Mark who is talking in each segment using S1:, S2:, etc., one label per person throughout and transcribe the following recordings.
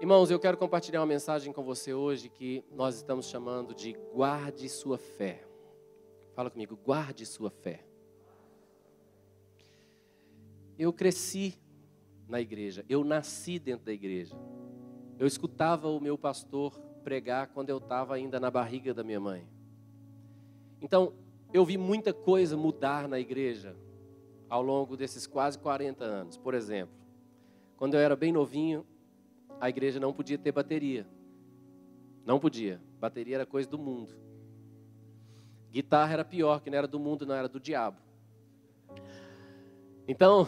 S1: Irmãos, eu quero compartilhar uma mensagem com você hoje que nós estamos chamando de guarde sua fé. Fala comigo, guarde sua fé. Eu cresci na igreja, eu nasci dentro da igreja. Eu escutava o meu pastor pregar quando eu estava ainda na barriga da minha mãe. Então, eu vi muita coisa mudar na igreja ao longo desses quase 40 anos. Por exemplo, quando eu era bem novinho, a igreja não podia ter bateria. Não podia. Bateria era coisa do mundo. Guitarra era pior, que não era do mundo, não era do diabo. Então,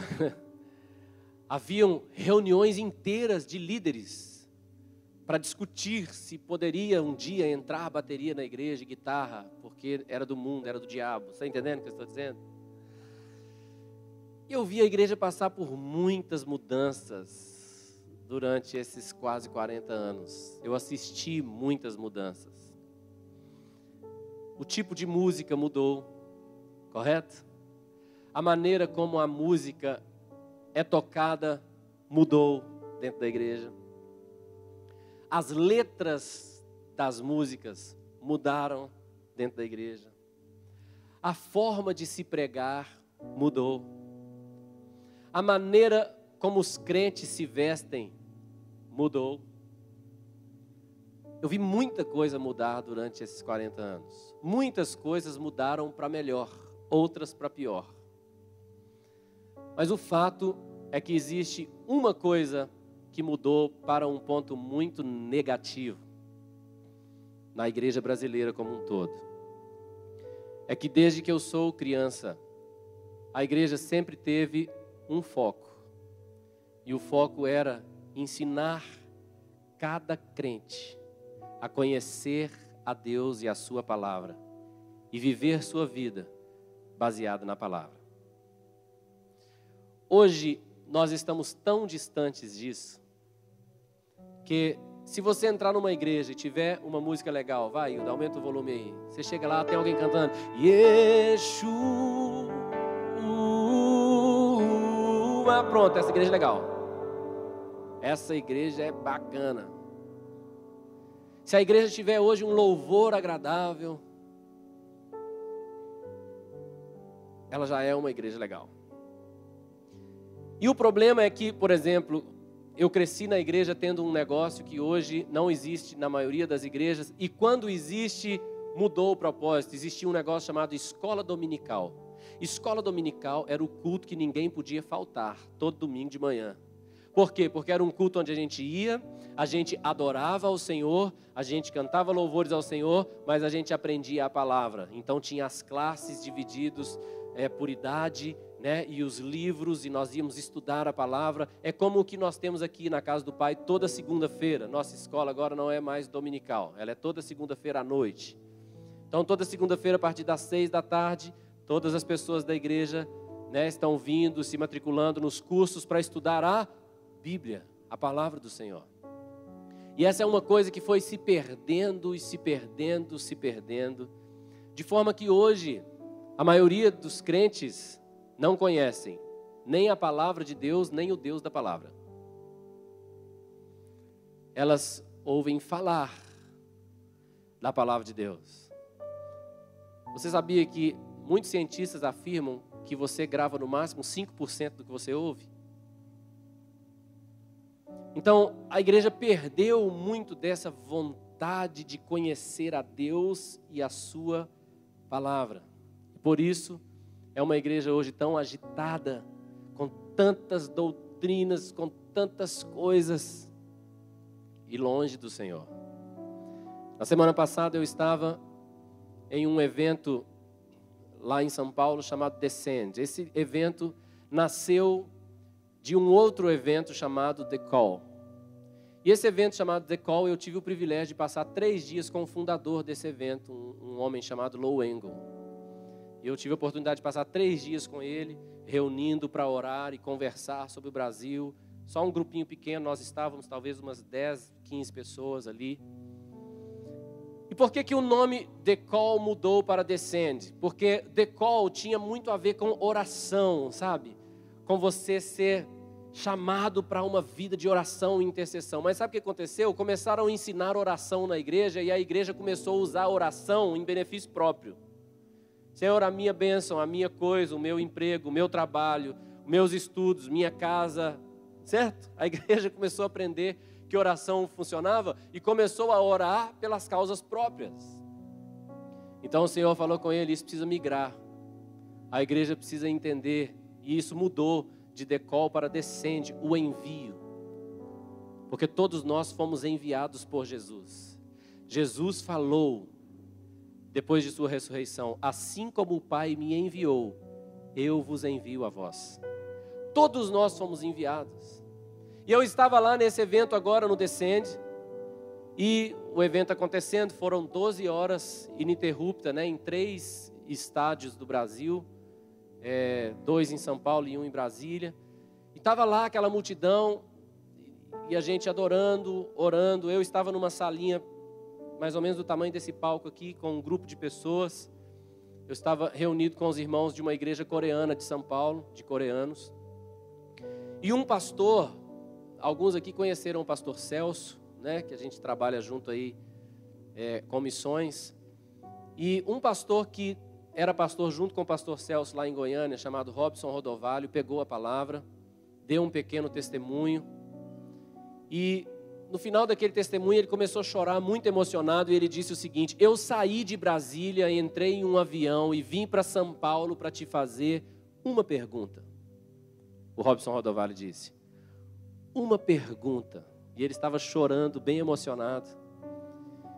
S1: haviam reuniões inteiras de líderes para discutir se poderia um dia entrar bateria na igreja, guitarra, porque era do mundo, era do diabo. Você está entendendo o que eu estou dizendo? E eu vi a igreja passar por muitas mudanças durante esses quase 40 anos. Eu assisti muitas mudanças. O tipo de música mudou, correto? A maneira como a música é tocada mudou dentro da igreja. As letras das músicas mudaram dentro da igreja. A forma de se pregar mudou. A maneira como os crentes se vestem mudou. Eu vi muita coisa mudar durante esses 40 anos. Muitas coisas mudaram para melhor, outras para pior. Mas o fato é que existe uma coisa que mudou para um ponto muito negativo na igreja brasileira como um todo. É que desde que eu sou criança, a igreja sempre teve um foco. E o foco era ensinar cada crente a conhecer a Deus e a sua palavra e viver sua vida baseada na palavra. Hoje nós estamos tão distantes disso que se você entrar numa igreja e tiver uma música legal, vai, Hilda, aumenta o volume aí. Você chega lá, tem alguém cantando Yeshua, pronto, essa igreja é legal. Essa igreja é bacana. Se a igreja tiver hoje um louvor agradável, ela já é uma igreja legal. E o problema é que, por exemplo, eu cresci na igreja tendo um negócio que hoje não existe na maioria das igrejas. E quando existe, mudou o propósito. Existia um negócio chamado escola dominical. Escola dominical era o culto que ninguém podia faltar, todo domingo de manhã. Por quê? Porque era um culto onde a gente ia, a gente adorava ao Senhor, a gente cantava louvores ao Senhor, mas a gente aprendia a palavra. Então tinha as classes divididas por idade, né, e os livros, e nós íamos estudar a palavra. É como o que nós temos aqui na casa do Pai toda segunda-feira. Nossa escola agora não é mais dominical, ela é toda segunda-feira à noite. Então toda segunda-feira a partir das 6 da tarde, todas as pessoas da igreja, né, estão vindo, se matriculando nos cursos para estudar a Bíblia, a palavra do Senhor. E essa é uma coisa que foi se perdendo e se perdendo, se perdendo, de forma que hoje a maioria dos crentes não conhecem nem a palavra de Deus, nem o Deus da palavra. Elas ouvem falar da palavra de Deus. Você sabia que muitos cientistas afirmam que você grava no máximo 5% do que você ouve? Então, a igreja perdeu muito dessa vontade de conhecer a Deus e a sua palavra. Por isso, é uma igreja hoje tão agitada, com tantas doutrinas, com tantas coisas, e longe do Senhor. Na semana passada eu estava em um evento lá em São Paulo chamado Descend. Esse evento nasceu de um outro evento chamado The Call. E esse evento chamado The Call, eu tive o privilégio de passar 3 dias com o fundador desse evento, um homem chamado Lou Engle. E eu tive a oportunidade de passar 3 dias com ele, reunindo para orar e conversar sobre o Brasil. Só um grupinho pequeno, nós estávamos talvez umas 10, 15 pessoas ali. E por que o nome The Call mudou para Descend? Porque The Call tinha muito a ver com oração, sabe? Com você ser chamado para uma vida de oração e intercessão. Mas sabe o que aconteceu? Começaram a ensinar oração na igreja e a igreja começou a usar a oração em benefício próprio. Senhor, a minha bênção, a minha coisa, o meu emprego, o meu trabalho, meus estudos, minha casa, certo? A igreja começou a aprender que oração funcionava e começou a orar pelas causas próprias. Então o Senhor falou com ele, isso precisa migrar. A igreja precisa entender, e isso mudou de decol para descende, o envio. Porque todos nós fomos enviados por Jesus. Jesus falou, depois de sua ressurreição, assim como o Pai me enviou, eu vos envio a vós. Todos nós fomos enviados. E eu estava lá nesse evento agora no Descende, e o evento acontecendo, foram 12 horas ininterruptas, em 3 estádios do Brasil, 2 em São Paulo e 1 em Brasília. E estava lá aquela multidão, e a gente adorando, orando. Eu estava numa salinha, mais ou menos do tamanho desse palco aqui, com um grupo de pessoas. Eu estava reunido com os irmãos de uma igreja coreana de São Paulo, de coreanos. E um pastor, alguns aqui conheceram o pastor Celso, que a gente trabalha junto aí com missões. E um pastor que era pastor junto com o pastor Celso lá em Goiânia, chamado Robson Rodovalho, pegou a palavra, deu um pequeno testemunho. E no final daquele testemunho ele começou a chorar, muito emocionado, e ele disse o seguinte: eu saí de Brasília, entrei em um avião e vim para São Paulo para te fazer uma pergunta. O Robson Rodovalho disse, uma pergunta. E ele estava chorando, bem emocionado.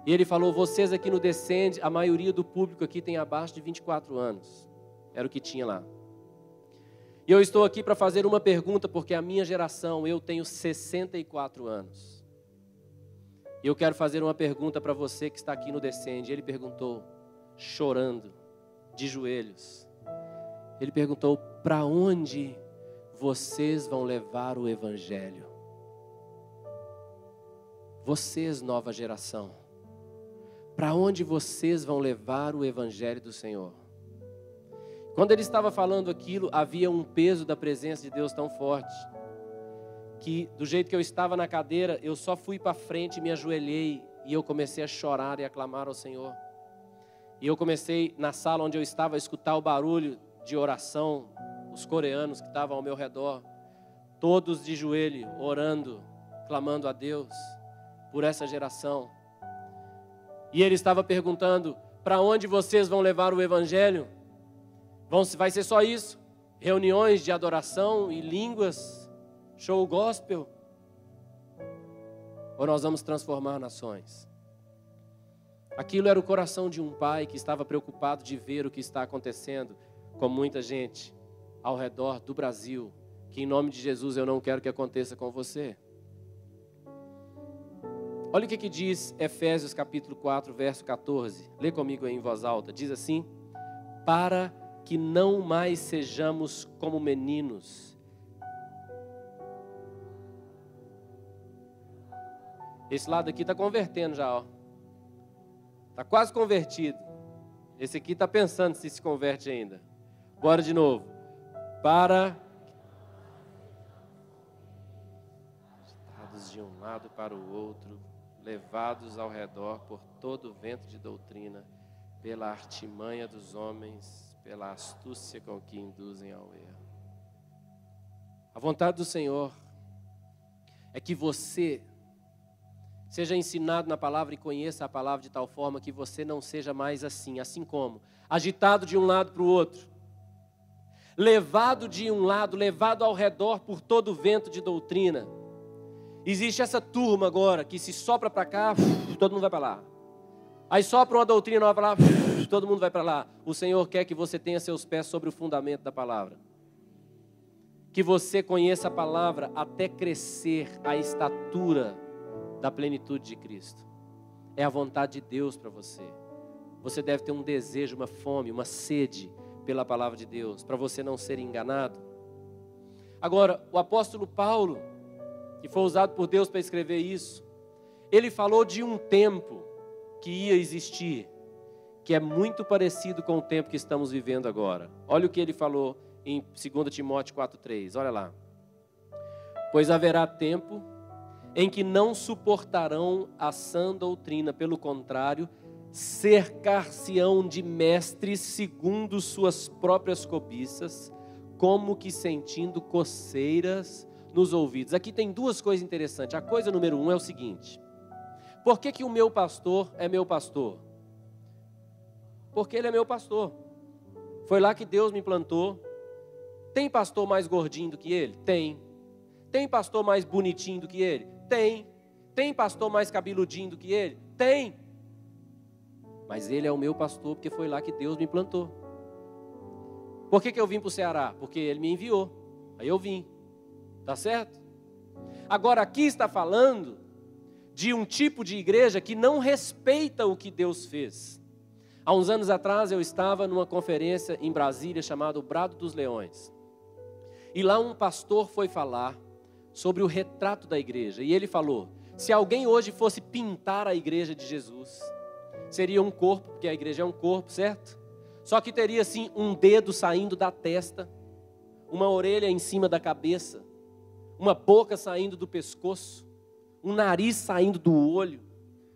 S1: E ele falou, vocês aqui no Descende, a maioria do público aqui tem abaixo de 24 anos. Era o que tinha lá. E eu estou aqui para fazer uma pergunta, porque a minha geração, eu tenho 64 anos. E eu quero fazer uma pergunta para você que está aqui no Descende. Ele perguntou, chorando, de joelhos. Ele perguntou, para onde vocês vão levar o Evangelho? Vocês, nova geração. Para onde vocês vão levar o Evangelho do Senhor? Quando ele estava falando aquilo, havia um peso da presença de Deus tão forte, que do jeito que eu estava na cadeira, eu só fui para frente, me ajoelhei, e eu comecei a chorar e a clamar ao Senhor. E eu comecei, na sala onde eu estava, a escutar o barulho de oração, os coreanos que estavam ao meu redor, todos de joelho, orando, clamando a Deus por essa geração. E ele estava perguntando, para onde vocês vão levar o Evangelho? Vai ser só isso? Reuniões de adoração e línguas? Show gospel? Ou nós vamos transformar nações? Aquilo era o coração de um pai que estava preocupado de ver o que está acontecendo com muita gente ao redor do Brasil, que em nome de Jesus eu não quero que aconteça com você. Olha o que diz Efésios capítulo 4, verso 14. Lê comigo aí em voz alta. Diz assim, para que não mais sejamos como meninos. Esse lado aqui está convertendo já, ó. Está quase convertido. Esse aqui está pensando se converte ainda. Bora de novo. Para agitados de um lado para o outro, levados ao redor por todo o vento de doutrina, pela artimanha dos homens, pela astúcia com que induzem ao erro. A vontade do Senhor é que você seja ensinado na palavra e conheça a palavra de tal forma que você não seja mais assim como agitado de um lado para o outro, levado de um lado, levado ao redor por todo o vento de doutrina. Existe essa turma agora que se sopra para cá, todo mundo vai para lá. Aí sopra uma doutrina nova para lá, todo mundo vai para lá. O Senhor quer que você tenha seus pés sobre o fundamento da palavra. Que você conheça a palavra até crescer a estatura da plenitude de Cristo. É a vontade de Deus para você. Você deve ter um desejo, uma fome, uma sede pela palavra de Deus, para você não ser enganado. Agora, o apóstolo Paulo, que foi usado por Deus para escrever isso, ele falou de um tempo que ia existir, que é muito parecido com o tempo que estamos vivendo agora. Olha o que ele falou em 2 Timóteo 4,3, olha lá. Pois haverá tempo em que não suportarão a sã doutrina, pelo contrário, cercar-se-ão de mestres segundo suas próprias cobiças, como que sentindo coceiras nos ouvidos. Aqui tem duas coisas interessantes. A coisa número 1 é o seguinte: por que o meu pastor é meu pastor? Porque ele é meu pastor. Foi lá que Deus me plantou. Tem pastor mais gordinho do que ele? Tem. Tem pastor mais bonitinho do que ele? Tem. Tem pastor mais cabeludinho do que ele? Tem. Mas ele é o meu pastor porque foi lá que Deus me plantou. Por que eu vim para o Ceará? Porque ele me enviou. Aí eu vim. Tá certo? Agora aqui está falando de um tipo de igreja que não respeita o que Deus fez. Há uns anos atrás eu estava numa conferência em Brasília chamada Brado dos Leões. E lá um pastor foi falar sobre o retrato da igreja. E ele falou: se alguém hoje fosse pintar a igreja de Jesus, seria um corpo, porque a igreja é um corpo, certo? Só que teria assim um dedo saindo da testa, uma orelha em cima da cabeça, uma boca saindo do pescoço, um nariz saindo do olho,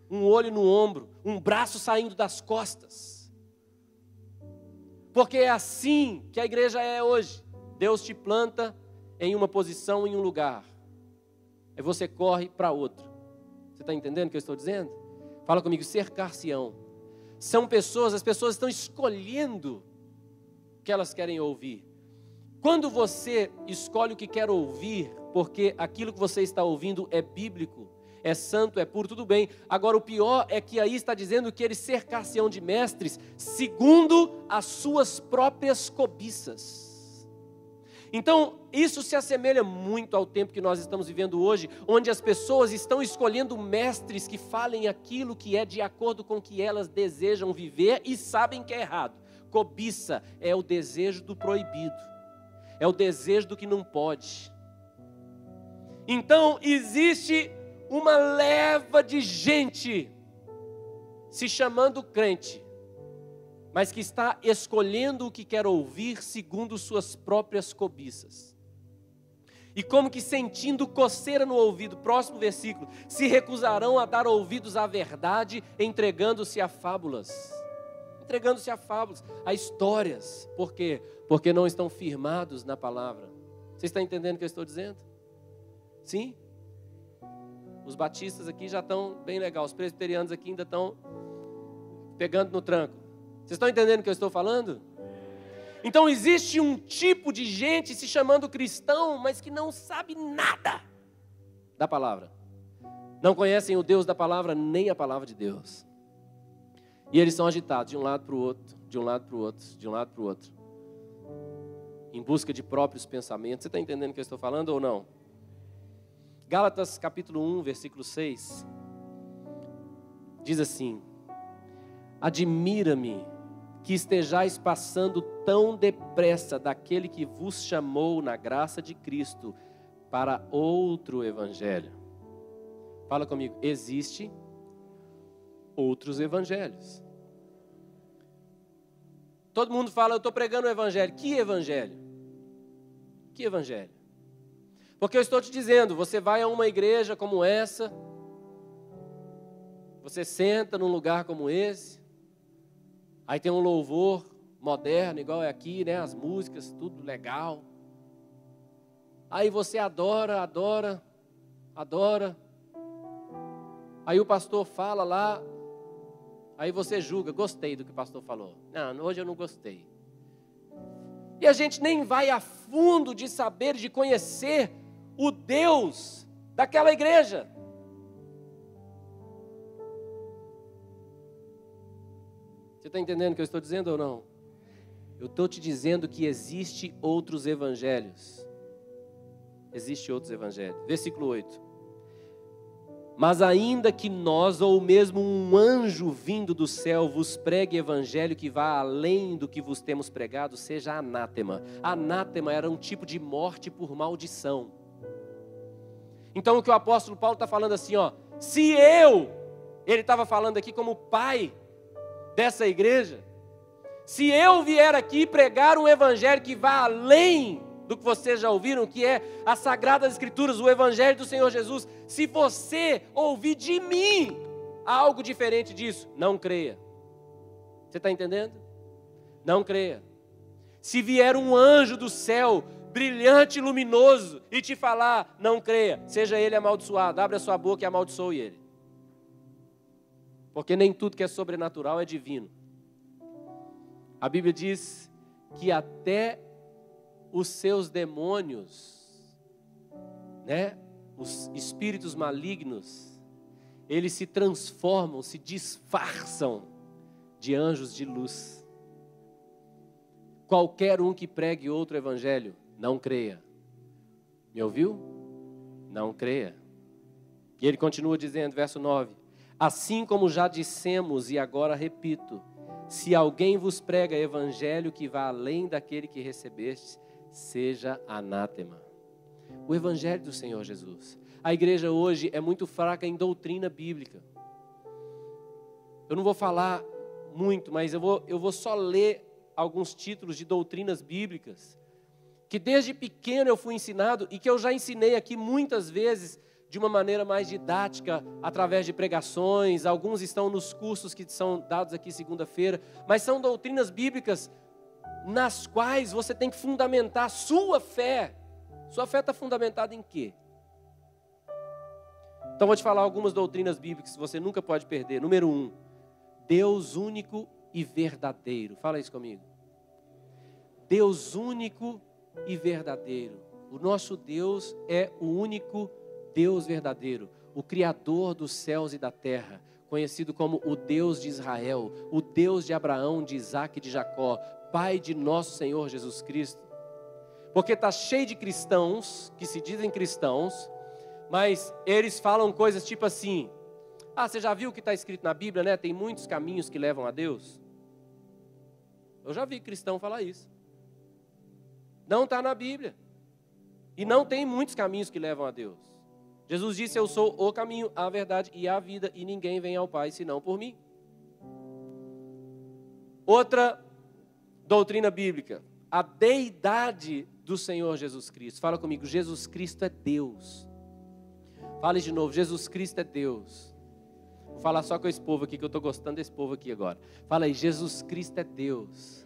S1: um olho no ombro, um braço saindo das costas. Porque é assim que a igreja é hoje. Deus te planta em uma posição, em um lugar. Aí você corre para outro. Você está entendendo o que eu estou dizendo? Fala comigo, cercar-se-ão. São pessoas, as pessoas estão escolhendo o que elas querem ouvir. Quando você escolhe o que quer ouvir, porque aquilo que você está ouvindo é bíblico, é santo, é puro, tudo bem. Agora o pior é que aí está dizendo que eles cercar-se-ão de mestres segundo as suas próprias cobiças. Então, isso se assemelha muito ao tempo que nós estamos vivendo hoje, onde as pessoas estão escolhendo mestres que falem aquilo que é de acordo com o que elas desejam viver e sabem que é errado. Cobiça é o desejo do proibido, é o desejo do que não pode. Então, existe uma leva de gente se chamando crente, mas que está escolhendo o que quer ouvir segundo suas próprias cobiças. E como que sentindo coceira no ouvido, próximo versículo, se recusarão a dar ouvidos à verdade, entregando-se a fábulas. Entregando-se a fábulas, a histórias. Por quê? Porque não estão firmados na palavra. Você está entendendo o que eu estou dizendo? Sim? Os batistas aqui já estão bem legal, os presbiterianos aqui ainda estão pegando no tranco. Vocês estão entendendo o que eu estou falando? Então existe um tipo de gente se chamando cristão, mas que não sabe nada da palavra. Não conhecem o Deus da palavra, nem a palavra de Deus. E eles são agitados de um lado para o outro, de um lado para o outro, de um lado para o outro. Em busca de próprios pensamentos. Você está entendendo o que eu estou falando ou não? Gálatas capítulo 1, versículo 6. Diz assim: admira-me que estejais passando tão depressa daquele que vos chamou na graça de Cristo para outro evangelho. Fala comigo, existe outros evangelhos. Todo mundo fala, eu estou pregando o evangelho. Que evangelho? Que evangelho? Porque eu estou te dizendo, você vai a uma igreja como essa, você senta num lugar como esse, aí tem um louvor moderno, igual é aqui, né? As músicas, tudo legal. Aí você adora, adora, adora. Aí o pastor fala lá, aí você julga, gostei do que o pastor falou. Não, hoje eu não gostei. E a gente nem vai a fundo de saber, de conhecer o Deus daquela igreja. Você está entendendo o que eu estou dizendo ou não? Eu estou te dizendo que existe outros evangelhos. Existe outros evangelhos. Versículo 8. Mas ainda que nós, ou mesmo um anjo vindo do céu, vos pregue evangelho que vá além do que vos temos pregado, seja anátema. Anátema era um tipo de morte por maldição. Então o que o apóstolo Paulo está falando assim, ó, se ele estava falando aqui como pai dessa igreja, se eu vier aqui pregar um evangelho que vá além do que vocês já ouviram, que é as Sagradas Escrituras, o Evangelho do Senhor Jesus. Se você ouvir de mim algo diferente disso, não creia. Você está entendendo? Não creia. Se vier um anjo do céu, brilhante e luminoso, e te falar, não creia, seja ele amaldiçoado, abre a sua boca e amaldiçoe ele. Porque nem tudo que é sobrenatural é divino. A Bíblia diz que até os seus demônios, né, os espíritos malignos, eles se transformam, se disfarçam de anjos de luz. Qualquer um que pregue outro evangelho, não creia. Me ouviu? Não creia. E ele continua dizendo, verso 9: assim como já dissemos e agora repito, se alguém vos prega evangelho que vá além daquele que recebestes, seja anátema. O evangelho do Senhor Jesus. A igreja hoje é muito fraca em doutrina bíblica. Eu não vou falar muito, mas eu vou só ler alguns títulos de doutrinas bíblicas, que desde pequeno eu fui ensinado e que eu já ensinei aqui muitas vezes, de uma maneira mais didática, através de pregações. Alguns estão nos cursos que são dados aqui segunda-feira, mas são doutrinas bíblicas nas quais você tem que fundamentar a sua fé. Sua fé está fundamentada em quê? Então vou te falar algumas doutrinas bíblicas que você nunca pode perder. Número 1, Deus único e verdadeiro. Fala isso comigo. Deus único e verdadeiro. O nosso Deus é o único Deus verdadeiro, o Criador dos céus e da terra, conhecido como o Deus de Israel, o Deus de Abraão, de Isaac e de Jacó, Pai de nosso Senhor Jesus Cristo. Porque está cheio de cristãos, que se dizem cristãos, mas eles falam coisas tipo assim, você já viu o que está escrito na Bíblia, né? Tem muitos caminhos que levam a Deus. Eu já vi cristão falar isso. Não está na Bíblia. E não tem muitos caminhos que levam a Deus. Jesus disse, eu sou o caminho, a verdade e a vida, e ninguém vem ao Pai senão por mim. Outra doutrina bíblica, a deidade do Senhor Jesus Cristo. Fala comigo, Jesus Cristo é Deus. Fale de novo, Jesus Cristo é Deus. Vou falar só com esse povo aqui, que eu estou gostando desse povo aqui agora. Fala aí, Jesus Cristo é Deus.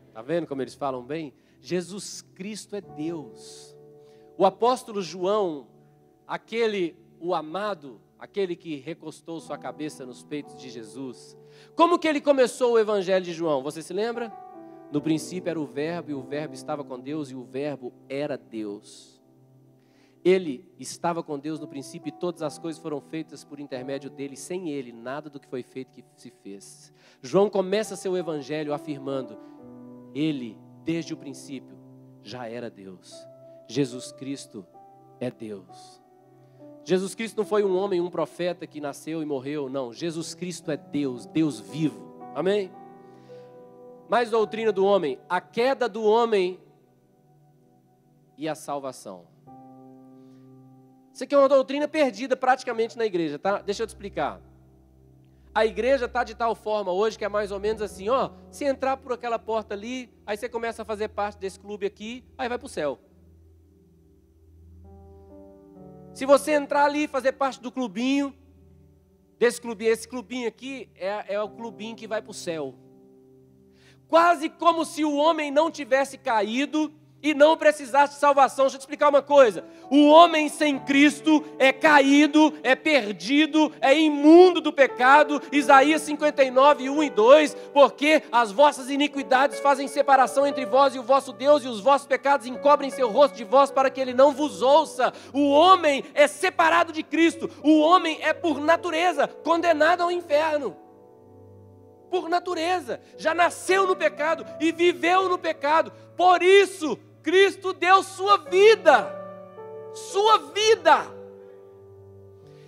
S1: Está vendo como eles falam bem? Jesus Cristo é Deus. O apóstolo João, o amado, aquele que recostou sua cabeça nos peitos de Jesus. Como que ele começou o evangelho de João? Você se lembra? No princípio era o verbo, e o verbo estava com Deus, e o verbo era Deus. Ele estava com Deus no princípio, e todas as coisas foram feitas por intermédio dele. Sem ele, nada do que foi feito que se fez. João começa seu evangelho afirmando, ele, desde o princípio, já era Deus. Jesus Cristo é Deus. Jesus Cristo não foi um homem, um profeta que nasceu e morreu, não. Jesus Cristo é Deus, Deus vivo. Amém? Mais doutrina do homem, a queda do homem e a salvação. Isso aqui é uma doutrina perdida praticamente na igreja, tá? Deixa eu te explicar. A igreja está de tal forma hoje que é mais ou menos assim, se entrar por aquela porta ali, aí você começa a fazer parte desse clube aqui, aí vai para o céu. Se você entrar ali e fazer parte do clubinho, desse clubinho, esse clubinho aqui é o clubinho que vai para o céu. Quase como se o homem não tivesse caído e não precisasse de salvação. Deixa eu te explicar uma coisa. O homem sem Cristo é caído, é perdido, é imundo do pecado. Isaías 59, 1 e 2. Porque as vossas iniquidades fazem separação entre vós e o vosso Deus, e os vossos pecados encobrem seu rosto de vós para que ele não vos ouça. O homem é separado de Cristo. O homem é por natureza condenado ao inferno. Por natureza, já nasceu no pecado e viveu no pecado. Por isso, Cristo deu sua vida. Sua vida.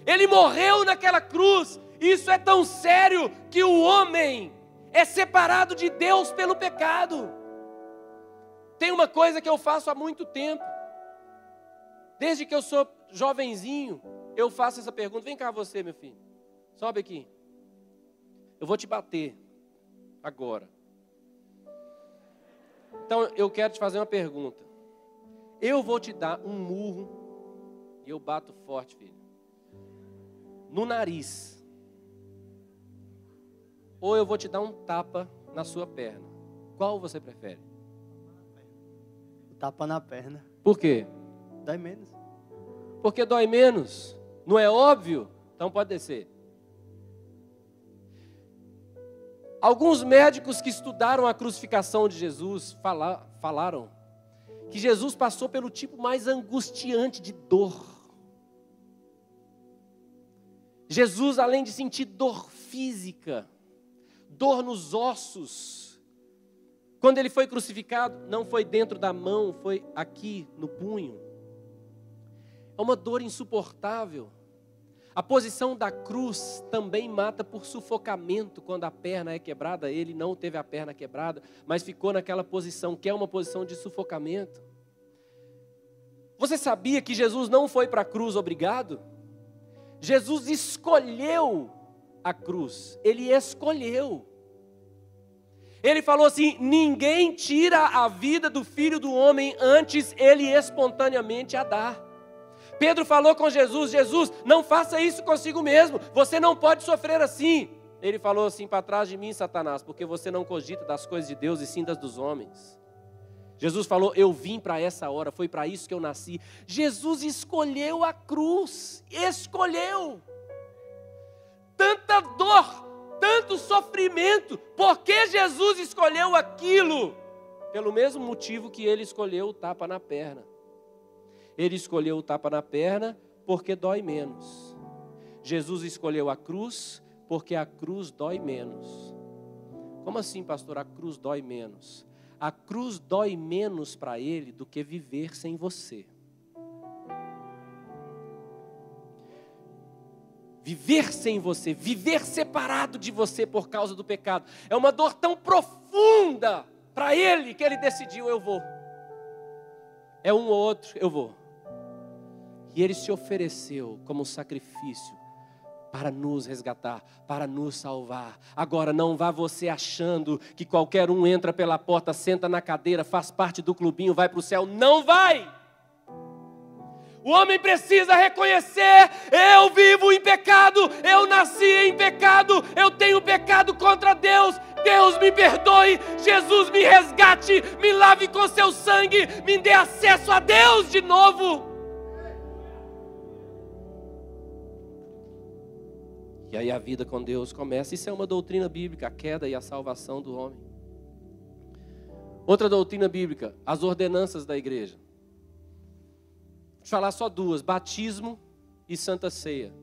S1: Ele morreu naquela cruz. Isso é tão sério que o homem é separado de Deus pelo pecado. Tem uma coisa que eu faço há muito tempo. Desde que eu sou jovenzinho, eu faço essa pergunta. Vem cá você, meu filho. Sobe aqui. Eu vou te bater agora. Então, eu quero te fazer uma pergunta. eu vou te dar um murro, e eu bato forte, filho, no nariz, ou eu vou te dar um tapa na sua perna. Qual você prefere?
S2: O tapa na perna.
S1: Por quê?
S2: Dói menos.
S1: Porque dói menos. Não é óbvio? Então pode descer. Alguns médicos que estudaram a crucificação de Jesus falaram que Jesus passou pelo tipo mais angustiante de dor. Jesus, além de sentir dor física, dor nos ossos, quando ele foi crucificado, não foi dentro da mão, foi aqui no punho. É uma dor insuportável. A posição da cruz também mata por sufocamento. Quando a perna é quebrada, ele não teve a perna quebrada, mas ficou naquela posição, que é uma posição de sufocamento. Você sabia que Jesus não foi para a cruz obrigado? Jesus escolheu a cruz, ele escolheu. Ele falou assim: ninguém tira a vida do Filho do Homem, antes ele espontaneamente a dá. Pedro falou com Jesus: Jesus, não faça isso consigo mesmo, você não pode sofrer assim. Ele falou assim: para trás de mim, Satanás, porque você não cogita das coisas de Deus e sim das dos homens. Jesus falou: eu vim para essa hora, foi para isso que eu nasci. Jesus escolheu a cruz, escolheu. Tanta dor, tanto sofrimento, porque Jesus escolheu aquilo? Pelo mesmo motivo que ele escolheu o tapa na perna. Ele escolheu o tapa na perna porque dói menos. Jesus escolheu a cruz porque a cruz dói menos. Como assim, pastor? A cruz dói menos. A cruz dói menos para ele do que viver sem você. Viver sem você, viver separado de você por causa do pecado, é uma dor tão profunda para ele que ele decidiu: eu vou. É um ou outro, eu vou. E ele se ofereceu como sacrifício para nos resgatar, para nos salvar. Agora não vá você achando que qualquer um entra pela porta, senta na cadeira, faz parte do clubinho, vai para o céu. Não vai! O homem precisa reconhecer: eu vivo em pecado, eu nasci em pecado, eu tenho pecado contra Deus. Deus me perdoe, Jesus me resgate, me lave com seu sangue, me dê acesso a Deus de novo. E aí a vida com Deus começa. Isso é uma doutrina bíblica, a queda e a salvação do homem. Outra doutrina bíblica, as ordenanças da igreja. Vou falar só duas: batismo e santa ceia.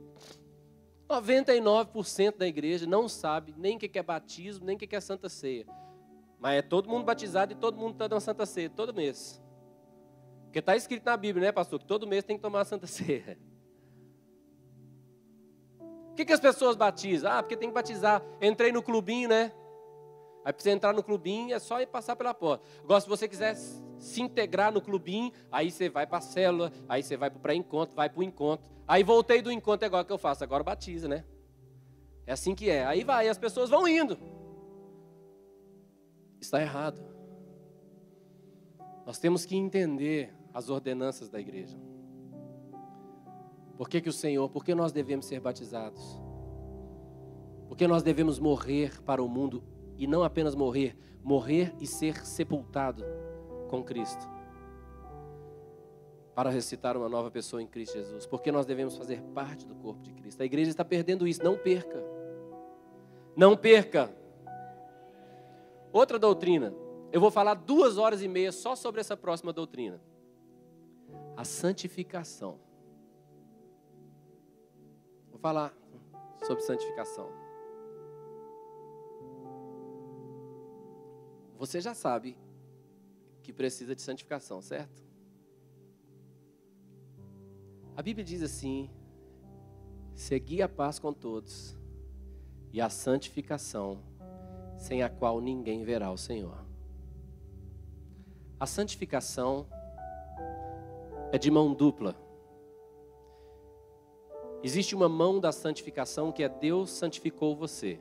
S1: 99% da igreja não sabe nem o que é batismo, nem o que é santa ceia. Mas é todo mundo batizado e todo mundo está dando santa ceia todo mês. Porque está escrito na Bíblia, né, pastor? Que todo mês tem que tomar a santa ceia. Por que as pessoas batizam? Ah, porque tem que batizar. Entrei no clubinho, né? Aí para você entrar no clubinho é só ir passar pela porta. Agora, se você quiser se integrar no clubinho, aí você vai para a célula, aí você vai para o pré-encontro, vai para o encontro. Aí voltei do encontro, é igual que eu faço, agora batiza, né? É assim que é. Aí vai, as pessoas vão indo. Está errado. Nós temos que entender as ordenanças da igreja. Por que o Senhor, por que nós devemos ser batizados? Por que nós devemos morrer para o mundo? E não apenas morrer, morrer e ser sepultado com Cristo. Para ressuscitar uma nova pessoa em Cristo Jesus. Porque nós devemos fazer parte do corpo de Cristo. A igreja está perdendo isso, não perca. Não perca. Outra doutrina. Eu vou falar 2h30 só sobre essa próxima doutrina. A santificação. Vou falar sobre santificação. Você já sabe que precisa de santificação, certo? A Bíblia diz assim: segui a paz com todos e a santificação, sem a qual ninguém verá o Senhor. A santificação é de mão dupla. Existe uma mão da santificação que é Deus santificou você.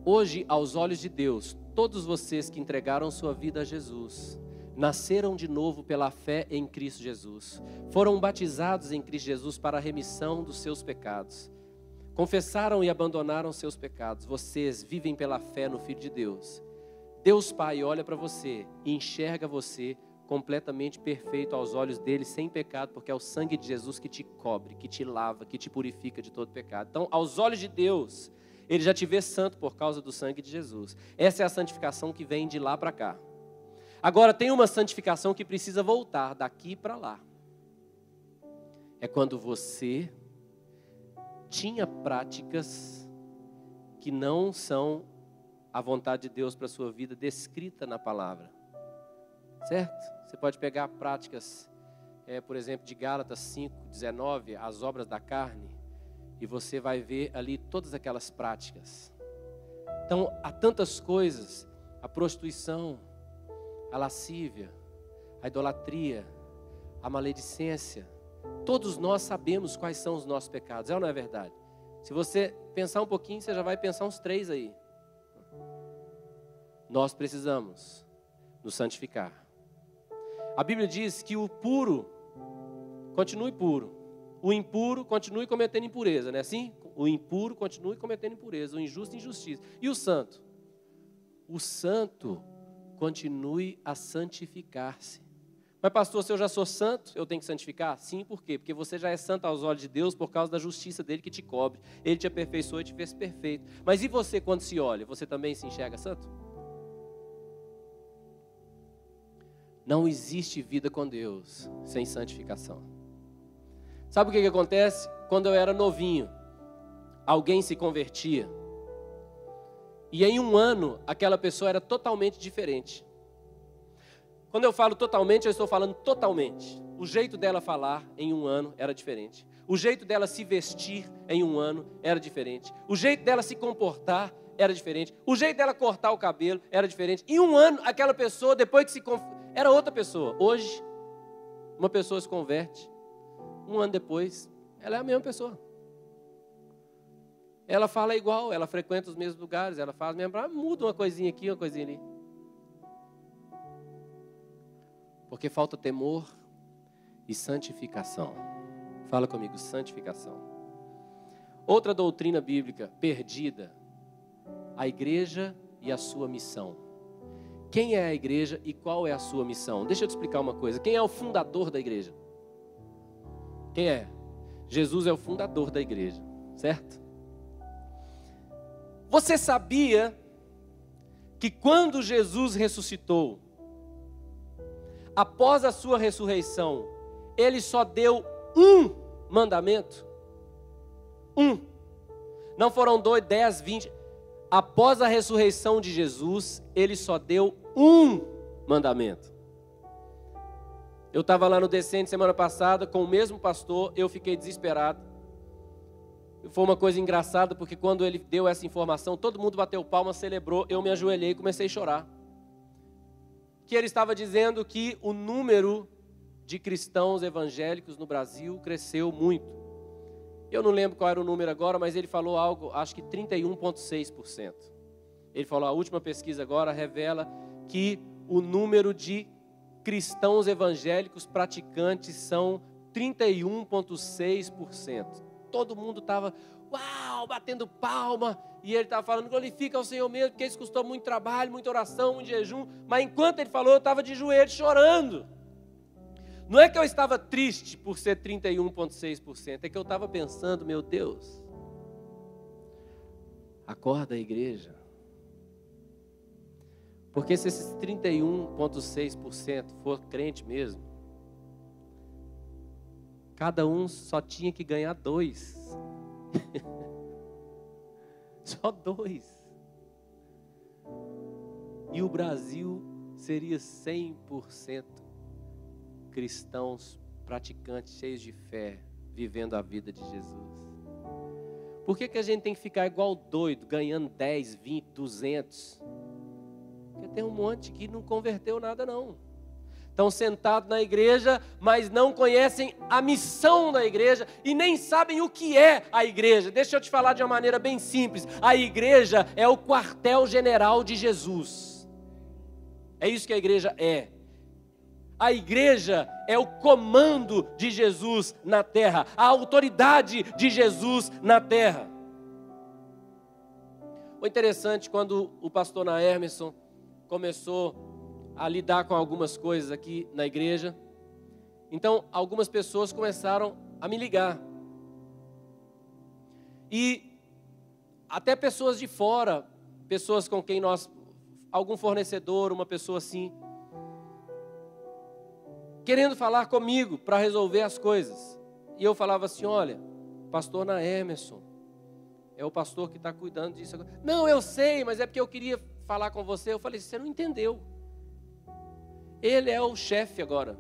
S1: Hoje, aos olhos de Deus, todos vocês que entregaram sua vida a Jesus, nasceram de novo pela fé em Cristo Jesus, foram batizados em Cristo Jesus para a remissão dos seus pecados, confessaram e abandonaram seus pecados. Vocês vivem pela fé no Filho de Deus. Deus Pai olha para você e enxerga você completamente perfeito aos olhos dele, sem pecado, porque é o sangue de Jesus que te cobre, que te lava, que te purifica de todo pecado. Então, aos olhos de Deus, ele já te vê santo por causa do sangue de Jesus. Essa é a santificação que vem de lá para cá. Agora, tem uma santificação que precisa voltar daqui para lá. É quando você tinha práticas que não são a vontade de Deus para a sua vida descrita na palavra. Certo? Você pode pegar práticas, por exemplo, de Gálatas 5:19, as obras da carne, e você vai ver ali todas aquelas práticas. Então, há tantas coisas, a prostituição, a lascívia, a idolatria, a maledicência. Todos nós sabemos quais são os nossos pecados, é ou não é verdade? Se você pensar um pouquinho, você já vai pensar uns 3 aí. Nós precisamos nos santificar. A Bíblia diz que o puro continue puro, o impuro continue cometendo impureza, não é assim? O impuro continue cometendo impureza, o injusto injustiça. E o santo? O santo continue a santificar-se. Mas pastor, se eu já sou santo, eu tenho que santificar? Sim, por quê? Porque você já é santo aos olhos de Deus por causa da justiça dele que te cobre. Ele te aperfeiçoou e te fez perfeito. Mas e você quando se olha? Você também se enxerga santo? Não existe vida com Deus sem santificação. Sabe o que acontece? Quando eu era novinho, alguém se convertia. E em um ano, aquela pessoa era totalmente diferente. Quando eu falo totalmente, eu estou falando totalmente. O jeito dela falar em um ano era diferente. O jeito dela se vestir em um ano era diferente. O jeito dela se comportar era diferente. O jeito dela cortar o cabelo era diferente. Em um ano, aquela pessoa, depois que se era outra pessoa. Hoje, uma pessoa se converte. Um ano depois, ela é a mesma pessoa. Ela fala igual, ela frequenta os mesmos lugares, ela faz mesmo, muda uma coisinha aqui, uma coisinha ali. Porque falta temor e santificação. Fala comigo, santificação. Outra doutrina bíblica perdida, a igreja e a sua missão. Quem é a igreja e qual é a sua missão? Deixa eu te explicar uma coisa. Quem é o fundador da igreja? Quem é? Jesus é o fundador da igreja, certo? Você sabia que quando Jesus ressuscitou, após a sua ressurreição, ele só deu um mandamento? Um. Não foram 2, 10, 20. Após a ressurreição de Jesus, ele só deu um mandamento. Eu estava lá no Descende semana passada com o mesmo pastor, eu fiquei desesperado. Foi uma coisa engraçada, porque quando ele deu essa informação, todo mundo bateu palma, celebrou, eu me ajoelhei e comecei a chorar. Que ele estava dizendo que o número de cristãos evangélicos no Brasil cresceu muito. Eu não lembro qual era o número agora, mas ele falou algo, acho que 31,6%. Ele falou, a última pesquisa agora revela que o número de cristãos evangélicos praticantes são 31,6%. Todo mundo estava, uau, batendo palma, e ele estava falando, glorifica ao Senhor mesmo, porque isso custou muito trabalho, muita oração, muito jejum, mas enquanto ele falou, eu estava de joelho chorando. Não é que eu estava triste por ser 31,6%, é que eu estava pensando, meu Deus, acorda a igreja. Porque se esses 31,6% for crente mesmo, cada um só tinha que ganhar 2. Só 2. E o Brasil seria 100% cristãos, praticantes, cheios de fé, vivendo a vida de Jesus. Por que a gente tem que ficar igual doido, ganhando 10, 20, 200? Porque tem um monte que não converteu nada não. Estão sentados na igreja, mas não conhecem a missão da igreja e nem sabem o que é a igreja. Deixa eu te falar de uma maneira bem simples. A igreja é o quartel-general de Jesus. É isso que a igreja é. A igreja é o comando de Jesus na terra, a autoridade de Jesus na terra. Foi interessante quando o pastor Naermerson começou a lidar com algumas coisas aqui na igreja. Então, algumas pessoas começaram a me ligar. E até pessoas de fora, pessoas com quem algum fornecedor, uma pessoa assim, querendo falar comigo para resolver as coisas. E eu falava assim, olha, pastor Naermerson, é o pastor que está cuidando disso agora. Não, eu sei, mas é porque eu queria falar com você. Eu falei, você não entendeu. Ele é o chefe agora.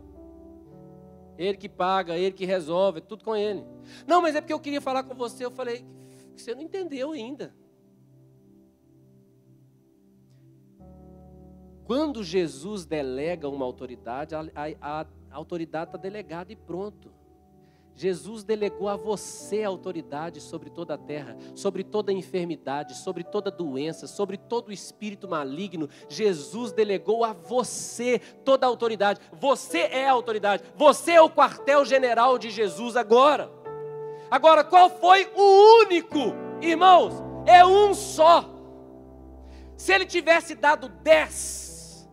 S1: Ele que paga, ele que resolve, tudo com ele. Não, mas é porque eu queria falar com você. Eu falei, você não entendeu ainda. Quando Jesus delega uma autoridade, a autoridade está delegada e pronto. Jesus delegou a você a autoridade sobre toda a terra, sobre toda enfermidade, sobre toda doença, sobre todo espírito maligno. Jesus delegou a você toda a autoridade. Você é a autoridade. Você é o quartel-general de Jesus agora. Agora, qual foi o único? Irmãos, é um só. Se ele tivesse dado 10,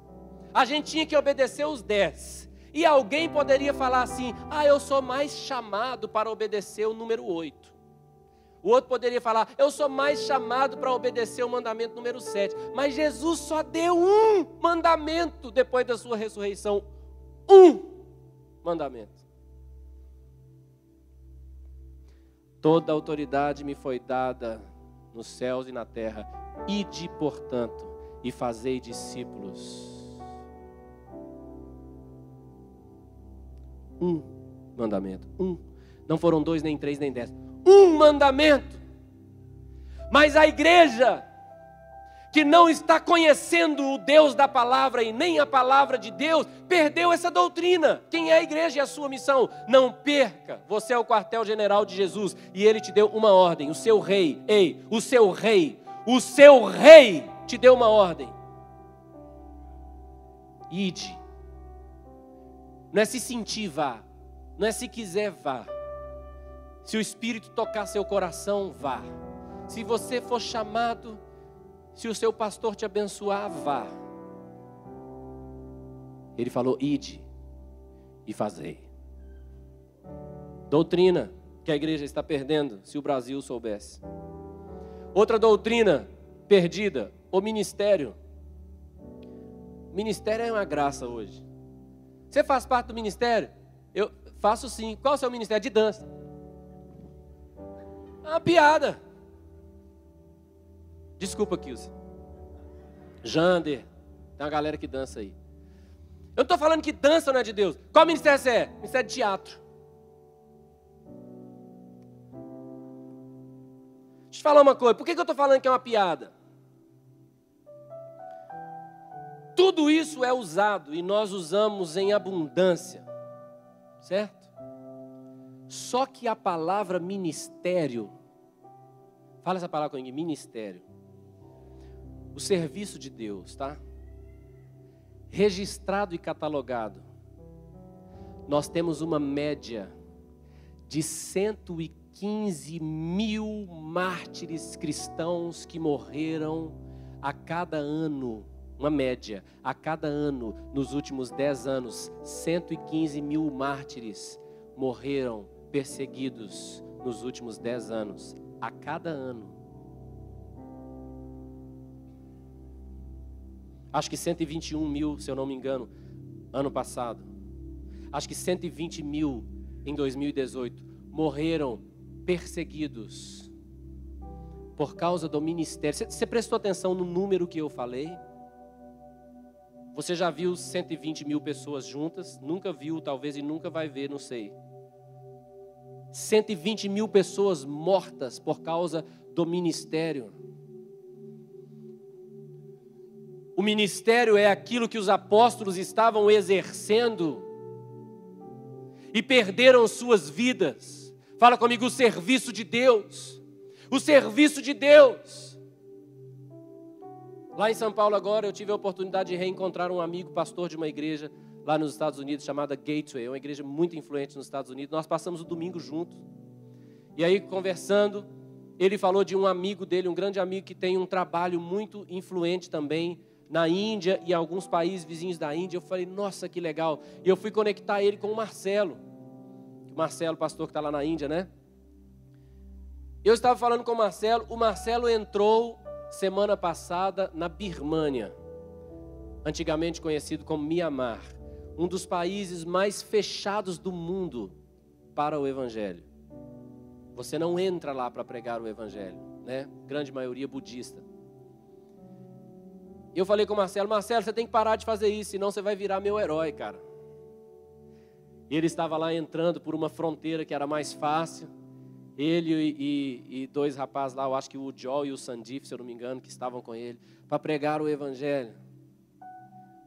S1: a gente tinha que obedecer os 10. E alguém poderia falar assim, eu sou mais chamado para obedecer o número 8. O outro poderia falar, eu sou mais chamado para obedecer o mandamento número 7. Mas Jesus só deu um mandamento depois da sua ressurreição. Um mandamento. Toda autoridade me foi dada nos céus e na terra. Ide, portanto, e fazei discípulos. Um mandamento. Não foram 2, nem 3, nem 10. Um mandamento. Mas a igreja que não está conhecendo o Deus da palavra e nem a palavra de Deus, perdeu essa doutrina. Quem é a igreja e a sua missão? Não perca. Você é o quartel-general de Jesus e ele te deu uma ordem. O seu rei, o seu rei te deu uma ordem. Ide. Não é se sentir, vá. Não é se quiser, vá. Se o Espírito tocar seu coração, vá. Se você for chamado, se o seu pastor te abençoar, vá. Ele falou, ide e fazei. Doutrina que a igreja está perdendo, se o Brasil soubesse. Outra doutrina perdida, o ministério. O ministério é uma graça hoje. Você faz parte do ministério? Eu faço sim. Qual é o seu ministério? De dança. É uma piada. Desculpa, Kilson. Jander. Tem uma galera que dança aí. Eu não estou falando que dança não é de Deus. Qual ministério você é? Ministério de teatro. Deixa eu te falar uma coisa. Por que eu estou falando que é uma piada? Tudo isso é usado e nós usamos em abundância, certo? Só que a palavra ministério, fala essa palavra comigo, ministério. O serviço de Deus, tá? Registrado e catalogado. Nós temos uma média de 115 mil mártires cristãos que morreram a cada ano. Uma média, a cada ano, nos últimos 10 anos, 115 mil mártires morreram perseguidos nos últimos 10 anos, a cada ano. Acho que 121 mil, se eu não me engano, ano passado. Acho que 120 mil em 2018 morreram perseguidos por causa do ministério. Você prestou atenção no número que eu falei? Você já viu 120 mil pessoas juntas? Nunca viu, talvez, e nunca vai ver, não sei. 120 mil pessoas mortas por causa do ministério. O ministério é aquilo que os apóstolos estavam exercendo e perderam suas vidas. Fala comigo, o serviço de Deus. O serviço de Deus. Lá em São Paulo agora eu tive a oportunidade de reencontrar um amigo, pastor de uma igreja lá nos Estados Unidos, chamada Gateway, é uma igreja muito influente nos Estados Unidos. Nós passamos o domingo juntos. E aí, conversando, ele falou de um amigo dele, um grande amigo que tem um trabalho muito influente também na Índia e alguns países vizinhos da Índia. Eu falei, nossa, que legal. E eu fui conectar ele com o Marcelo. O Marcelo, pastor que está lá na Índia, né? Eu estava falando com o Marcelo entrou semana passada na Birmânia, antigamente conhecido como Mianmar, um dos países mais fechados do mundo para o Evangelho. Você não entra lá para pregar o Evangelho, né? Grande maioria budista. Eu falei com o Marcelo, você tem que parar de fazer isso, senão você vai virar meu herói, cara. E ele estava lá entrando por uma fronteira que era mais fácil. Ele e dois rapazes lá, eu acho que o Joel e o Sandif, se eu não me engano, que estavam com ele, para pregar o Evangelho.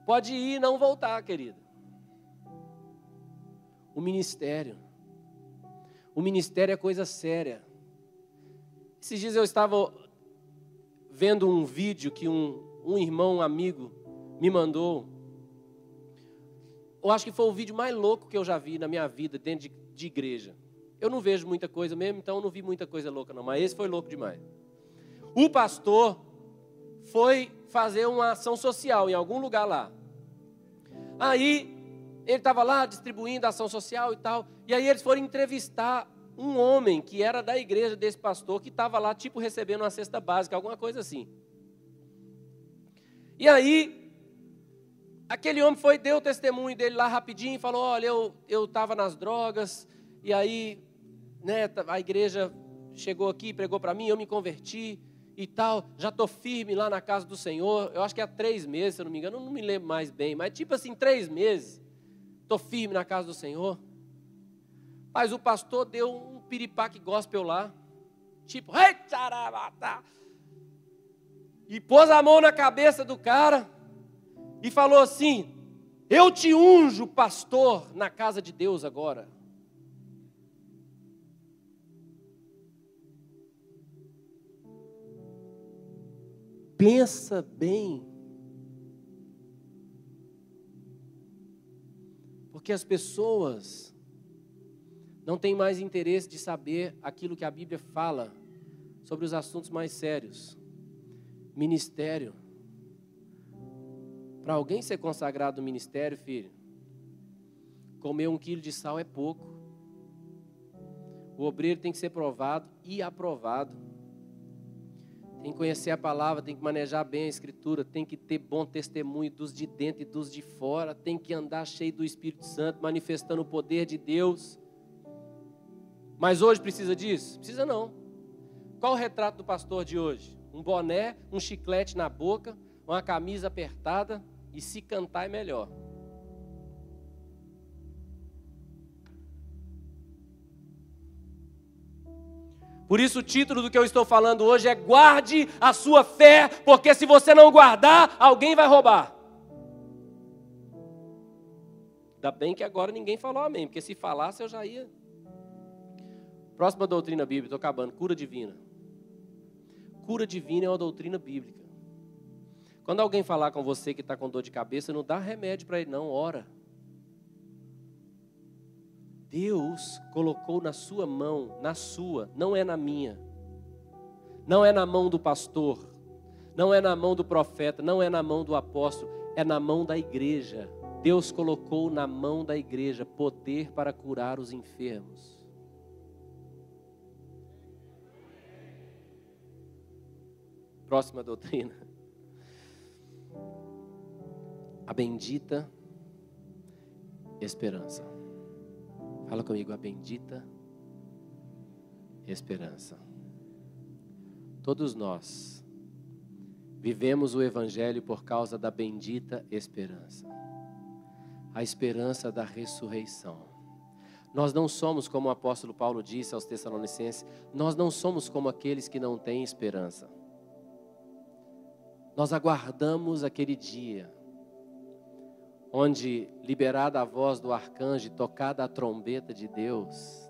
S1: Pode ir e não voltar, querido. O ministério é coisa séria. Esses dias eu estava vendo um vídeo que um irmão, um amigo, me mandou. Eu acho que foi o vídeo mais louco que eu já vi na minha vida dentro de igreja. Eu não vejo muita coisa mesmo, então eu não vi muita coisa louca não, mas esse foi louco demais. O pastor foi fazer uma ação social em algum lugar lá. Aí, ele estava lá distribuindo a ação social e tal, e aí eles foram entrevistar um homem que era da igreja desse pastor, que estava lá, tipo, recebendo uma cesta básica, alguma coisa assim. E aí, aquele homem deu o testemunho dele lá rapidinho, e falou, olha, eu estava nas drogas, e aí, né, a igreja chegou aqui, pregou para mim, eu me converti e tal, já estou firme lá na casa do Senhor, eu acho que há 3 meses, se eu não me engano, eu não me lembro mais bem, mas tipo assim, 3 meses, estou firme na casa do Senhor. Mas o pastor deu um piripaque gospel lá, tipo, e pôs a mão na cabeça do cara e falou assim, eu te unjo, pastor, na casa de Deus agora. Pensa bem. Porque as pessoas não têm mais interesse de saber aquilo que a Bíblia fala sobre os assuntos mais sérios. Ministério. Para alguém ser consagrado no ministério, filho, comer 1 quilo de sal é pouco. O obreiro tem que ser provado e aprovado. Tem que conhecer a palavra, tem que manejar bem a escritura, tem que ter bom testemunho dos de dentro e dos de fora, tem que andar cheio do Espírito Santo, manifestando o poder de Deus. Mas hoje precisa disso? Precisa não. Qual o retrato do pastor de hoje? Um boné, um chiclete na boca, uma camisa apertada e se cantar é melhor. Por isso o título do que eu estou falando hoje é guarde a sua fé, porque se você não guardar, alguém vai roubar. Ainda bem que agora ninguém falou amém, porque se falasse eu já ia. Próxima doutrina bíblica, estou acabando, cura divina. Cura divina é uma doutrina bíblica. Quando alguém falar com você que está com dor de cabeça, não dá remédio para ele não, ora. Deus colocou na sua mão, na sua, não é na minha. Não é na mão do pastor, não é na mão do profeta, não é na mão do apóstolo, é na mão da igreja. Deus colocou na mão da igreja poder para curar os enfermos. Próxima doutrina. A bendita esperança. Fala comigo, a bendita esperança. Todos nós vivemos o Evangelho por causa da bendita esperança. A esperança da ressurreição. Nós não somos, como o apóstolo Paulo disse aos Tessalonicenses, nós não somos como aqueles que não têm esperança. Nós aguardamos aquele dia onde, liberada a voz do arcanjo, tocada a trombeta de Deus,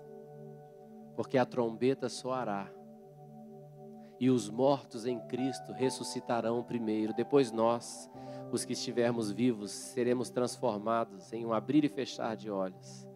S1: porque a trombeta soará, e os mortos em Cristo ressuscitarão primeiro, depois nós, os que estivermos vivos, seremos transformados em um abrir e fechar de olhos.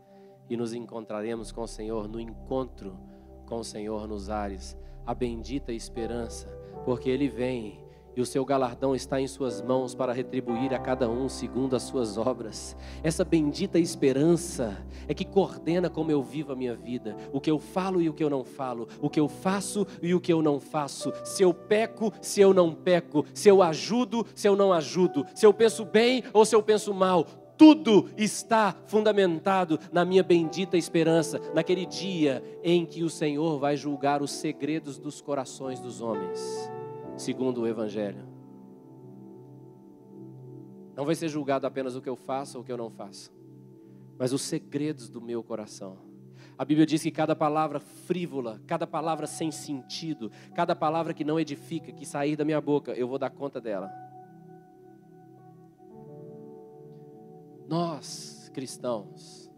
S1: E nos encontraremos com o Senhor, no encontro com o Senhor nos ares. A bendita esperança, porque Ele vem e o seu galardão está em suas mãos para retribuir a cada um segundo as suas obras. Essa bendita esperança é que coordena como eu vivo a minha vida, o que eu falo e o que eu não falo, o que eu faço e o que eu não faço, se eu peco, se eu não peco, se eu ajudo, se eu não ajudo, se eu penso bem ou se eu penso mal. Tudo está fundamentado na minha bendita esperança, naquele dia em que o Senhor vai julgar os segredos dos corações dos homens, segundo o Evangelho. Não vai ser julgado apenas o que eu faço ou o que eu não faço, mas os segredos do meu coração. A Bíblia diz que cada palavra frívola, cada palavra sem sentido, cada palavra que não edifica, que sair da minha boca, eu vou dar conta dela. Nós, cristãos,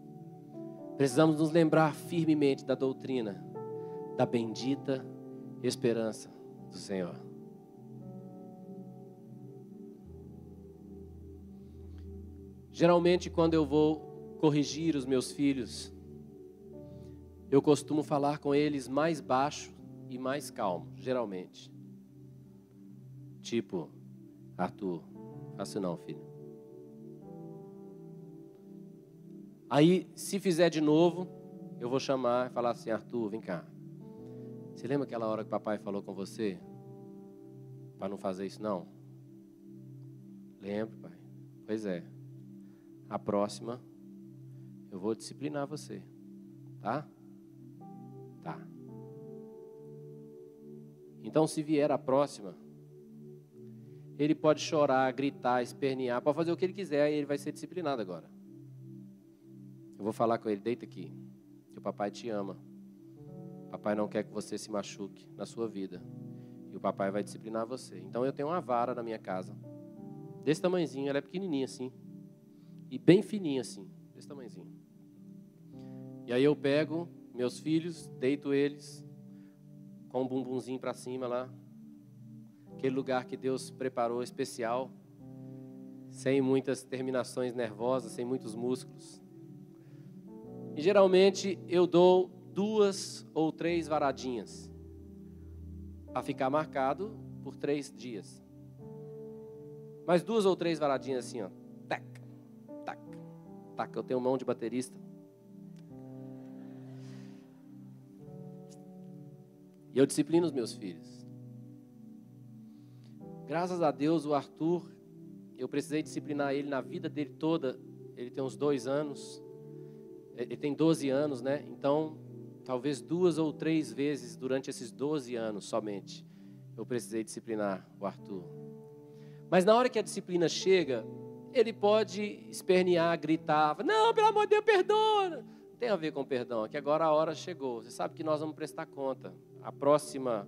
S1: precisamos nos lembrar firmemente da doutrina, da bendita esperança do Senhor. Geralmente, quando eu vou corrigir os meus filhos, eu costumo falar com eles mais baixo e mais calmo, geralmente. Tipo, Arthur, faça não, filho. Aí, se fizer de novo, eu vou chamar e falar assim, Arthur, vem cá. Você lembra aquela hora que o papai falou com você? Para não fazer isso, não? Lembro, pai. Pois é. A próxima, eu vou disciplinar você. Tá? Tá. Então, se vier a próxima, ele pode chorar, gritar, espernear, pode fazer o que ele quiser e ele vai ser disciplinado agora. Eu vou falar com ele, deita aqui, que o papai te ama. O papai não quer que você se machuque na sua vida. E o papai vai disciplinar você. Então eu tenho uma vara na minha casa. Desse tamanhozinho, ela é pequenininha assim. E bem fininha assim, desse tamanhozinho. E aí eu pego meus filhos, deito eles com o bumbumzinho para cima lá. Aquele lugar que Deus preparou especial. Sem muitas terminações nervosas, sem muitos músculos. E geralmente eu dou 2 ou 3 varadinhas para ficar marcado por 3 dias. Mas 2 ou 3 varadinhas assim, ó. Tac, tac, tac. Eu tenho mão de baterista. E eu disciplino os meus filhos. Graças a Deus, o Arthur, eu precisei disciplinar ele na vida dele toda. Ele tem uns 2 anos. Ele tem 12 anos, né? Então, talvez 2 ou 3 vezes durante esses 12 anos somente, eu precisei disciplinar o Arthur. Mas na hora que a disciplina chega, ele pode espernear, gritar, não, pelo amor de Deus, perdoa. Não tem a ver com perdão, é que agora a hora chegou. Você sabe que nós vamos prestar conta. A próxima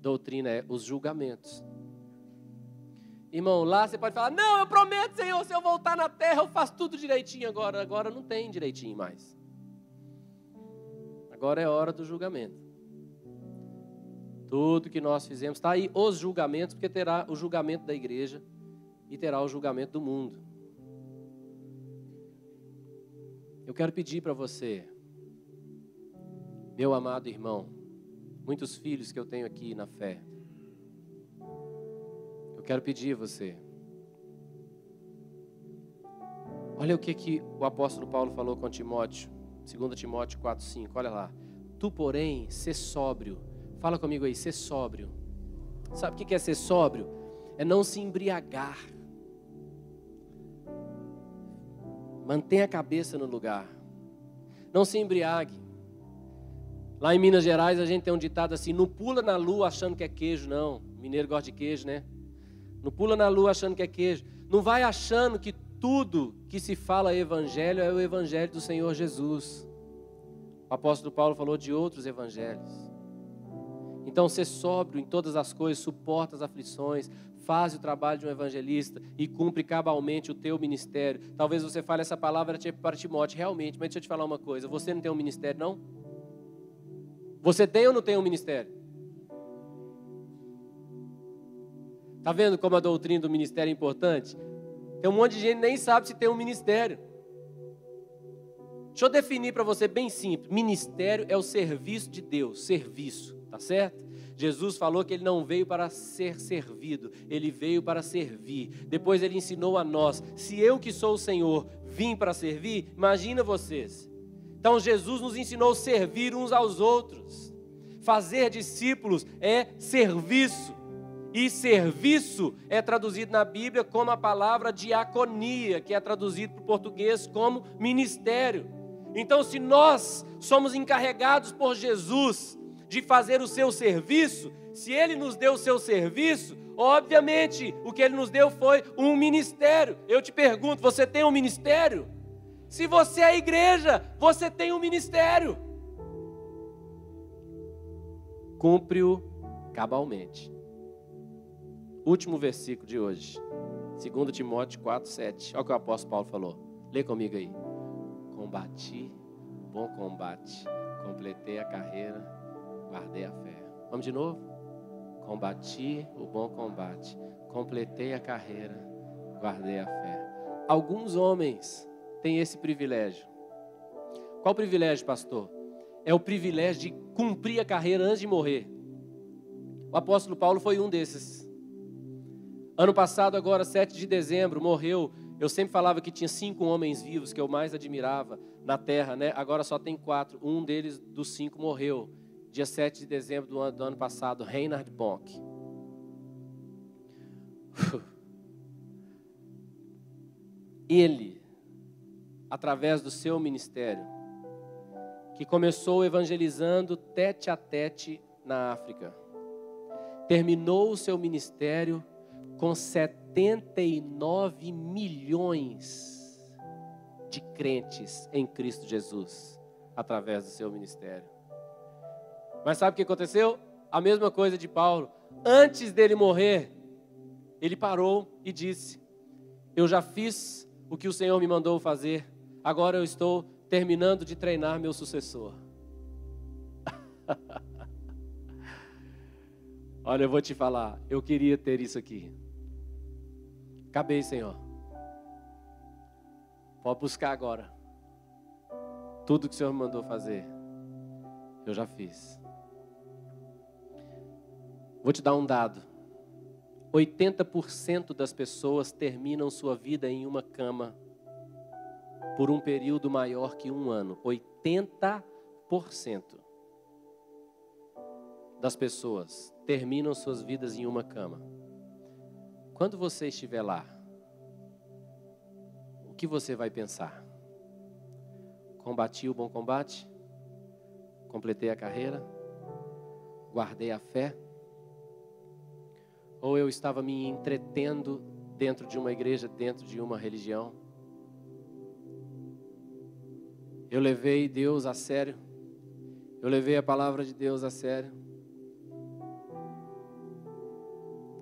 S1: doutrina é os julgamentos. Irmão, lá você pode falar, não, eu prometo, Senhor, se eu voltar na terra, eu faço tudo direitinho agora. Agora não tem direitinho mais. Agora é hora do julgamento. Tudo que nós fizemos, está aí os julgamentos, porque terá o julgamento da igreja e terá o julgamento do mundo. Eu quero pedir para você, meu amado irmão, muitos filhos que eu tenho aqui na fé, eu quero pedir a você, olha o que o apóstolo Paulo falou com Timóteo, 2 Timóteo 4:5, olha lá. Tu, porém, sê sóbrio. Fala comigo aí, ser sóbrio. Sabe o que é ser sóbrio? É não se embriagar. Mantenha a cabeça no lugar. Não se embriague. Lá em Minas Gerais a gente tem um ditado assim, não pula na lua achando que é queijo, não. Mineiro gosta de queijo, né? Não pula na lua achando que é queijo. Não vai achando que tudo que se fala evangelho é o evangelho do Senhor Jesus. O apóstolo Paulo falou de outros evangelhos. Então, ser sóbrio em todas as coisas, suporta as aflições, faz o trabalho de um evangelista e cumpre cabalmente o teu ministério. Talvez você fale essa palavra para Timóteo, realmente, mas deixa eu te falar uma coisa, você não tem um ministério, não? Você tem ou não tem um ministério? Está vendo como a doutrina do ministério é importante? Tem um monte de gente que nem sabe se tem um ministério. Deixa eu definir para você bem simples. Ministério é o serviço de Deus, serviço, tá certo? Jesus falou que ele não veio para ser servido, ele veio para servir. Depois ele ensinou a nós, se eu que sou o Senhor vim para servir, imagina vocês. Então Jesus nos ensinou a servir uns aos outros. Fazer discípulos é serviço. E serviço é traduzido na Bíblia como a palavra diaconia, que é traduzido para o português como ministério. Então, se nós somos encarregados por Jesus de fazer o seu serviço, se Ele nos deu o seu serviço, obviamente o que Ele nos deu foi um ministério. Eu te pergunto, você tem um ministério? Se você é igreja, você tem um ministério. Cumpre-o cabalmente. Último versículo de hoje, 2 Timóteo 4:7. Olha o que o apóstolo Paulo falou. Lê comigo aí. Combati o bom combate, completei a carreira, guardei a fé. Vamos de novo? Combati o bom combate, completei a carreira, guardei a fé. Alguns homens têm esse privilégio. Qual o privilégio, pastor? É o privilégio de cumprir a carreira antes de morrer. O apóstolo Paulo foi um desses. Ano passado, agora, 7 de dezembro, morreu. Eu sempre falava que tinha 5 homens vivos que eu mais admirava na terra, né? Agora só tem 4. Um deles, dos 5, morreu. Dia 7 de dezembro do ano passado, Reinhard Bonk. Ele, através do seu ministério, que começou evangelizando tete a tete na África, terminou o seu ministério com 79 milhões de crentes em Cristo Jesus, através do seu ministério. Mas sabe o que aconteceu? A mesma coisa de Paulo. Antes dele morrer, ele parou e disse: eu já fiz o que o Senhor me mandou fazer, agora eu estou terminando de treinar meu sucessor. Olha, eu vou te falar, eu queria ter isso aqui. Acabei, Senhor. Pode buscar agora. Tudo que o Senhor me mandou fazer, eu já fiz. Vou te dar um dado. 80% das pessoas terminam sua vida em uma cama por um período maior que um ano. 80% das pessoas terminam suas vidas em uma cama. Quando você estiver lá, o que você vai pensar? Combati o bom combate? Completei a carreira? Guardei a fé? Ou eu estava me entretendo dentro de uma igreja, dentro de uma religião? Eu levei Deus a sério? Eu levei a palavra de Deus a sério?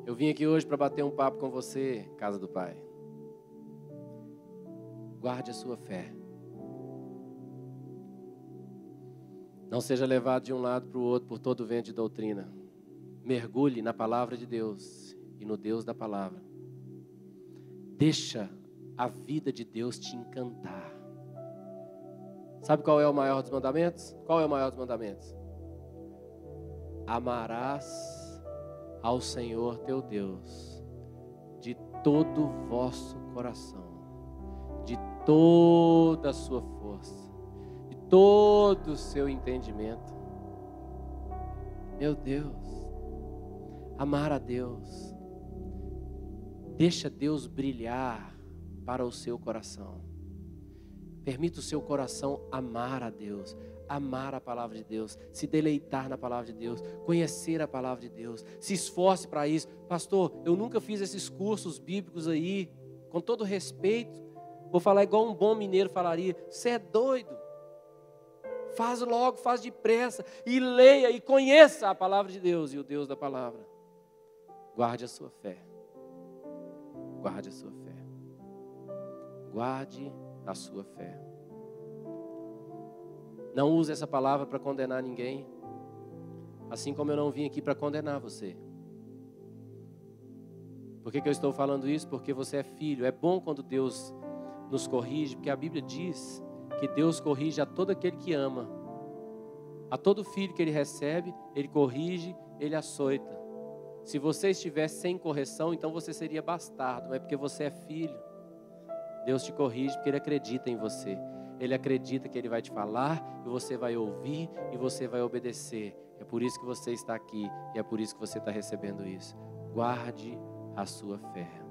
S1: Eu vim aqui hoje para bater um papo com você, casa do Pai. Guarde a sua fé. Não seja levado de um lado para o outro por todo vento de doutrina. Mergulhe na palavra de Deus e no Deus da palavra. Deixa a vida de Deus te encantar. Sabe qual é o maior dos mandamentos? Qual é o maior dos mandamentos? Amarás ao Senhor teu Deus de todo o vosso coração, de toda a sua força, de todo o seu entendimento. Meu Deus, amar a Deus, deixa Deus brilhar para o seu coração. Permita o seu coração amar a Deus, amar a palavra de Deus, se deleitar na palavra de Deus, conhecer a palavra de Deus, se esforce para isso. Pastor, eu nunca fiz esses cursos bíblicos aí, com todo respeito, vou falar igual um bom mineiro falaria: você é doido? Faz logo, faz depressa, e leia e conheça a palavra de Deus e o Deus da palavra. Guarde a sua fé, guarde a sua fé, guarde a sua fé. Não use essa palavra para condenar ninguém, assim como eu não vim aqui para condenar você. Por que eu estou falando isso? Porque você é filho. É bom quando Deus nos corrige, porque a Bíblia diz que Deus corrige a todo aquele que ama. A todo filho que Ele recebe, Ele corrige, Ele açoita. Se você estiver sem correção, então você seria bastardo, mas porque você é filho. Deus te corrige porque Ele acredita em você. Ele acredita que Ele vai te falar, e você vai ouvir, e você vai obedecer. É por isso que você está aqui, e é por isso que você está recebendo isso. Guarde a sua fé.